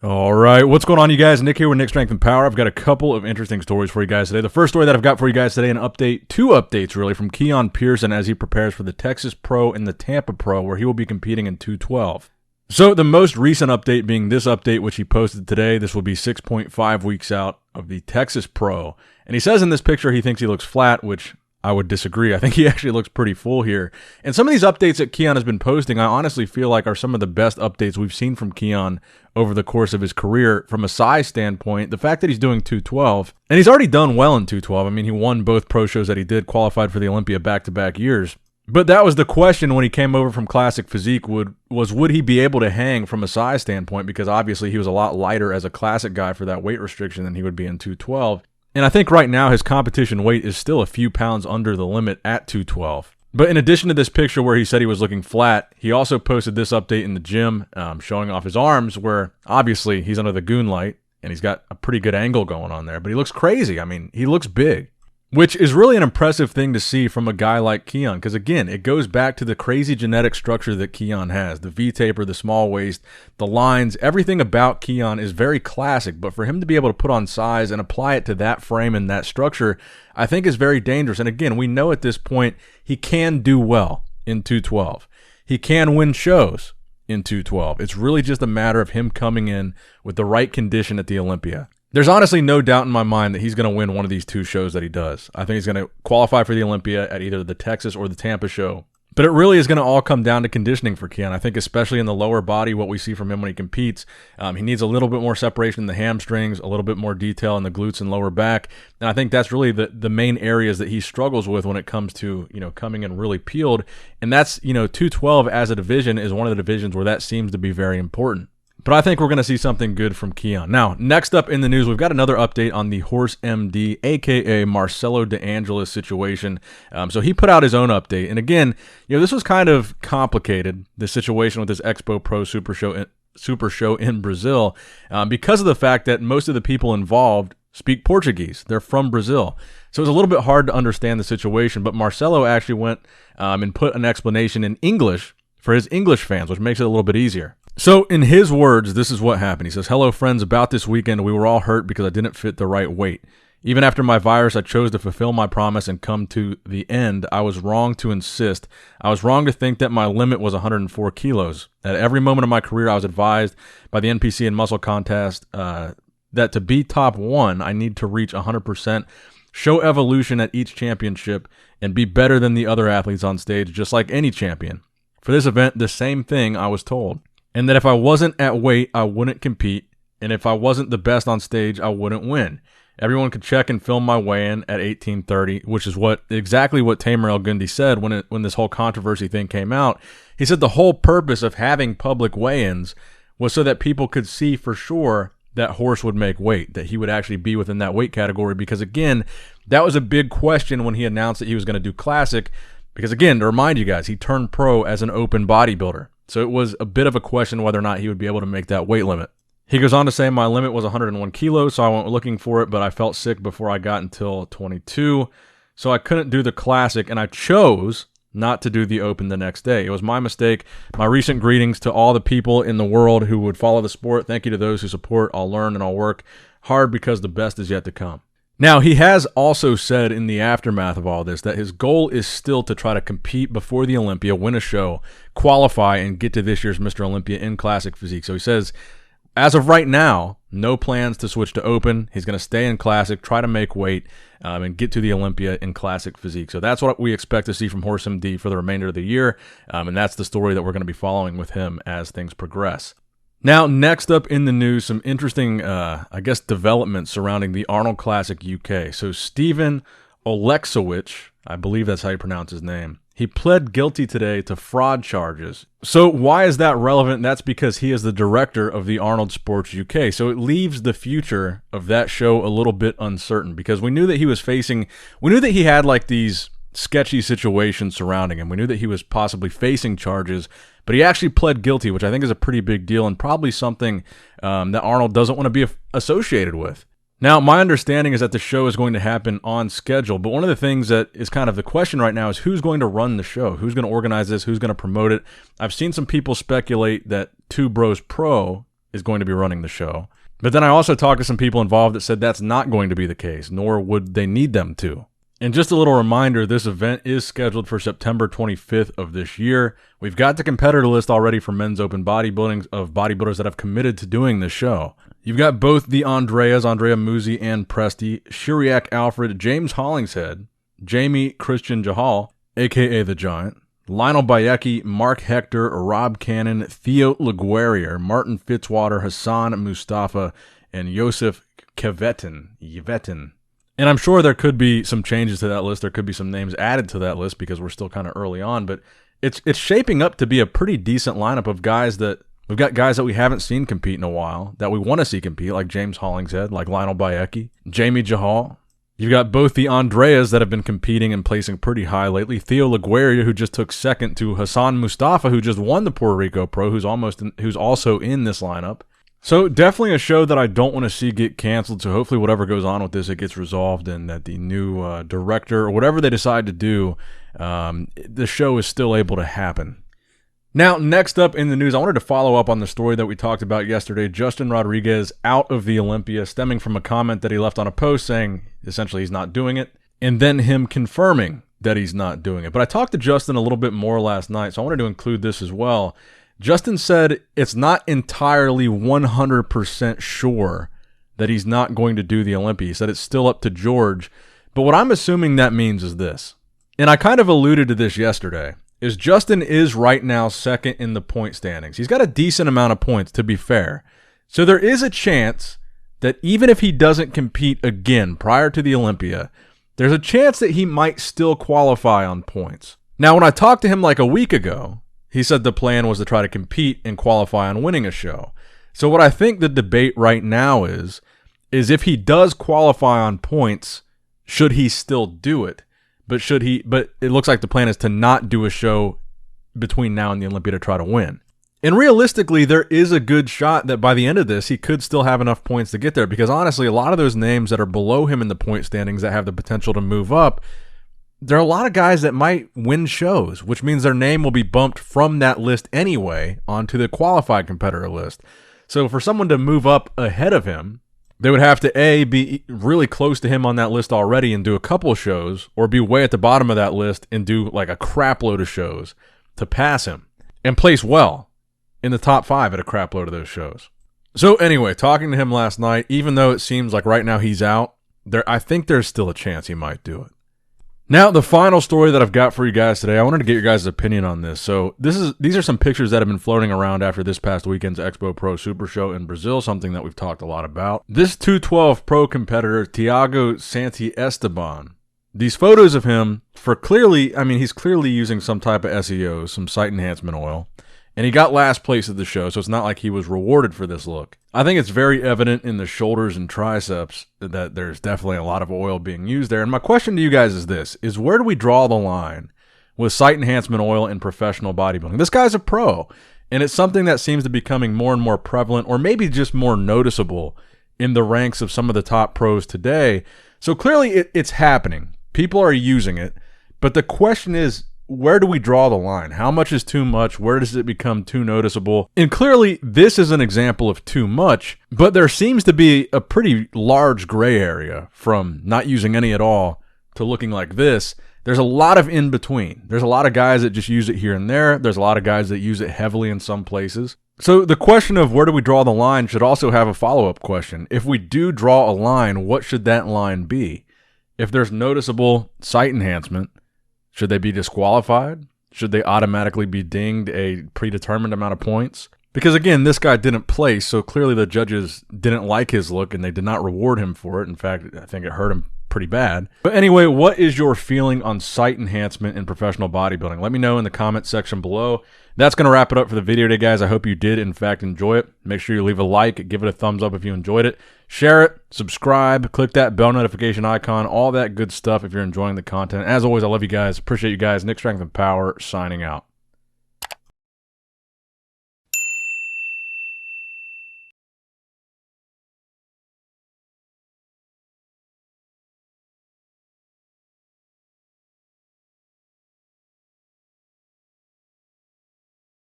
All right, what's going on, you guys? Nick here with Nick Strength and Power. I've got a couple of interesting stories for you guys today. The first story that I've got for you guys today, two updates really, from Keone Pearson as he prepares for the Texas Pro and the Tampa Pro, where he will be competing in 212. So the most recent update being this update, which he posted today. This will be 6.5 weeks out of the Texas Pro. And he says in this picture he thinks he looks flat, which I would disagree. I think he actually looks pretty full here. And some of these updates that Keone has been posting, I honestly feel like are some of the best updates we've seen from Keone over the course of his career from a size standpoint. The fact that he's doing 212, and he's already done well in 212. I mean, he won both pro shows that he did, qualified for the Olympia back-to-back years. But that was the question when he came over from Classic Physique, would he be able to hang from a size standpoint? Because obviously he was a lot lighter as a Classic guy for that weight restriction than he would be in 212. And I think right now his competition weight is still a few pounds under the limit at 212. But in addition to this picture where he said he was looking flat, he also posted this update in the gym showing off his arms, where obviously he's under the goon light and he's got a pretty good angle going on there. But he looks crazy. I mean, he looks big, which is really an impressive thing to see from a guy like Keone, because again, it goes back to the crazy genetic structure that Keone has. The V-taper, the small waist, the lines, everything about Keone is very classic, but for him to be able to put on size and apply it to that frame and that structure, I think is very dangerous. And again, we know at this point he can do well in 212. He can win shows in 212. It's really just a matter of him coming in with the right condition at the Olympia. There's honestly no doubt in my mind that he's going to win one of these two shows that he does. I think he's going to qualify for the Olympia at either the Texas or the Tampa show. But it really is going to all come down to conditioning for Keone. I think especially in the lower body, what we see from him when he competes, he needs a little bit more separation in the hamstrings, a little bit more detail in the glutes and lower back. And I think that's really the main areas that he struggles with when it comes to, coming in really peeled. And that's, 212 as a division is one of the divisions where that seems to be very important. But I think we're going to see something good from Keone. Now, next up in the news, we've got another update on the HorseMD, a.k.a. Marcelo De Angelis situation. So he put out his own update. And again, this was kind of complicated, the situation with this Expo Pro Super Show in Brazil, because of the fact that most of the people involved speak Portuguese. They're from Brazil. So it's a little bit hard to understand the situation. But Marcelo actually went and put an explanation in English for his English fans, which makes it a little bit easier. So in his words, this is what happened. He says, "Hello, friends. About this weekend, we were all hurt because I didn't fit the right weight. Even after my virus, I chose to fulfill my promise and come to the end. I was wrong to insist. I was wrong to think that my limit was 104 kilos. At every moment of my career, I was advised by the NPC and Muscle Contest that to be top one, I need to reach 100%, show evolution at each championship, and be better than the other athletes on stage, just like any champion. For this event, the same thing I was told. And that if I wasn't at weight, I wouldn't compete. And if I wasn't the best on stage, I wouldn't win. Everyone could check and film my weigh-in at 1830, which is exactly what Tamer El Gundy said when this whole controversy thing came out. He said the whole purpose of having public weigh-ins was so that people could see for sure that Horse would make weight, that he would actually be within that weight category. Because again, that was a big question when he announced that he was going to do Classic. Because again, to remind you guys, he turned pro as an open bodybuilder. So it was a bit of a question whether or not he would be able to make that weight limit. He goes on to say, my limit was 101 kilos, so I went looking for it, but I felt sick before I got until 22. So I couldn't do the Classic, and I chose not to do the Open the next day. It was my mistake. My recent greetings to all the people in the world who would follow the sport. Thank you to those who support. I'll learn and I'll work hard because the best is yet to come. Now, he has also said in the aftermath of all this that his goal is still to try to compete before the Olympia, win a show, qualify, and get to this year's Mr. Olympia in Classic Physique. So he says, as of right now, no plans to switch to Open. He's going to stay in Classic, try to make weight, and get to the Olympia in Classic Physique. So that's what we expect to see from HorseMD for the remainder of the year, and that's the story that we're going to be following with him as things progress. Now, next up in the news, some interesting, developments surrounding the Arnold Classic UK. So Stephen Oleksiewicz, I believe that's how you pronounce his name, he pled guilty today to fraud charges. So why is that relevant? That's because he is the director of the Arnold Sports UK. So it leaves the future of that show a little bit uncertain, because we knew that he had like these sketchy situations surrounding him. We knew that he was possibly facing charges, but he actually pled guilty, which I think is a pretty big deal and probably something that Arnold doesn't want to be associated with. Now, my understanding is that the show is going to happen on schedule, but one of the things that is kind of the question right now is who's going to run the show? Who's going to organize this? Who's going to promote it? I've seen some people speculate that Two Bros Pro is going to be running the show. But then I also talked to some people involved that said that's not going to be the case, nor would they need them to. And just a little reminder, this event is scheduled for September 25th of this year. We've got the competitor list already for men's open bodybuilding of bodybuilders that have committed to doing this show. You've got both the Andrea Muzi and Presti, Shiriak Alfred, James Hollingshead, Jamie Christian Jahal, a.k.a. The Giant, Lionel Bayeki, Mark Hector, Rob Cannon, Theo LaGuerrier, Martin Fitzwater, Hassan Mustafa, and Yosef Yvetin. And I'm sure there could be some changes to that list. There could be some names added to that list because we're still kind of early on. But it's shaping up to be a pretty decent lineup of guys that we've got guys that we haven't seen compete in a while that we want to see compete, like James Hollingshead, like Lionel Bayeki, Jamie Jahal. You've got both the Andreas that have been competing and placing pretty high lately. Theo LaGuerrier, who just took second to Hassan Mustafa, who just won the Puerto Rico Pro, who's also in this lineup. So definitely a show that I don't want to see get canceled. So hopefully whatever goes on with this, it gets resolved and that the new director or whatever they decide to do, the show is still able to happen. Now, next up in the news, I wanted to follow up on the story that we talked about yesterday. Justin Rodriguez out of the Olympia, stemming from a comment that he left on a post saying essentially he's not doing it, and then him confirming that he's not doing it. But I talked to Justin a little bit more last night, so I wanted to include this as well. Justin said it's not entirely 100% sure that he's not going to do the Olympia. He said it's still up to George. But what I'm assuming that means is this, and I kind of alluded to this yesterday, is Justin is right now second in the point standings. He's got a decent amount of points, to be fair. So there is a chance that even if he doesn't compete again prior to the Olympia, there's a chance that he might still qualify on points. Now, when I talked to him like a week ago, he said the plan was to try to compete and qualify on winning a show. So what I think the debate right now is if he does qualify on points, should he still do it? But it looks like the plan is to not do a show between now and the Olympia to try to win. And realistically, there is a good shot that by the end of this, he could still have enough points to get there. Because honestly, a lot of those names that are below him in the point standings that have the potential to move up, there are a lot of guys that might win shows, which means their name will be bumped from that list anyway onto the qualified competitor list. So for someone to move up ahead of him, they would have to A, be really close to him on that list already and do a couple of shows, or be way at the bottom of that list and do like a crap load of shows to pass him and place well in the top 5 at a crap load of those shows. So anyway, talking to him last night, even though it seems like right now he's out, I think there's still a chance he might do it. Now, the final story that I've got for you guys today, I wanted to get your guys' opinion on this. So these are some pictures that have been floating around after this past weekend's Expo Pro Super Show in Brazil, something that we've talked a lot about. This 212 Pro competitor, Thiago Santi Esteban, these photos of him, he's clearly using some type of SEO, some site enhancement oil, and he got last place at the show, so it's not like he was rewarded for this look. I think it's very evident in the shoulders and triceps that there's definitely a lot of oil being used there. And my question to you guys is this, is where do we draw the line with site enhancement oil in professional bodybuilding? This guy's a pro, and it's something that seems to be becoming more and more prevalent, or maybe just more noticeable in the ranks of some of the top pros today. So clearly it's happening. People are using it, but the question is, where do we draw the line? How much is too much? Where does it become too noticeable? And clearly, this is an example of too much, but there seems to be a pretty large gray area from not using any at all to looking like this. There's a lot of in between. There's a lot of guys that just use it here and there. There's a lot of guys that use it heavily in some places. So the question of where do we draw the line should also have a follow-up question. If we do draw a line, what should that line be? If there's noticeable site enhancement, should they be disqualified? Should they automatically be dinged a predetermined amount of points? Because again, this guy didn't place, so clearly the judges didn't like his look and they did not reward him for it. In fact, I think it hurt him pretty bad. But anyway, what is your feeling on site enhancement in professional bodybuilding? Let me know in the comment section below. That's going to wrap it up for the video today, guys. I hope you did, in fact, enjoy it. Make sure you leave a like, give it a thumbs up if you enjoyed it. Share it, subscribe, click that bell notification icon, all that good stuff if you're enjoying the content. As always, I love you guys. Appreciate you guys. Nick Strength and Power, signing out.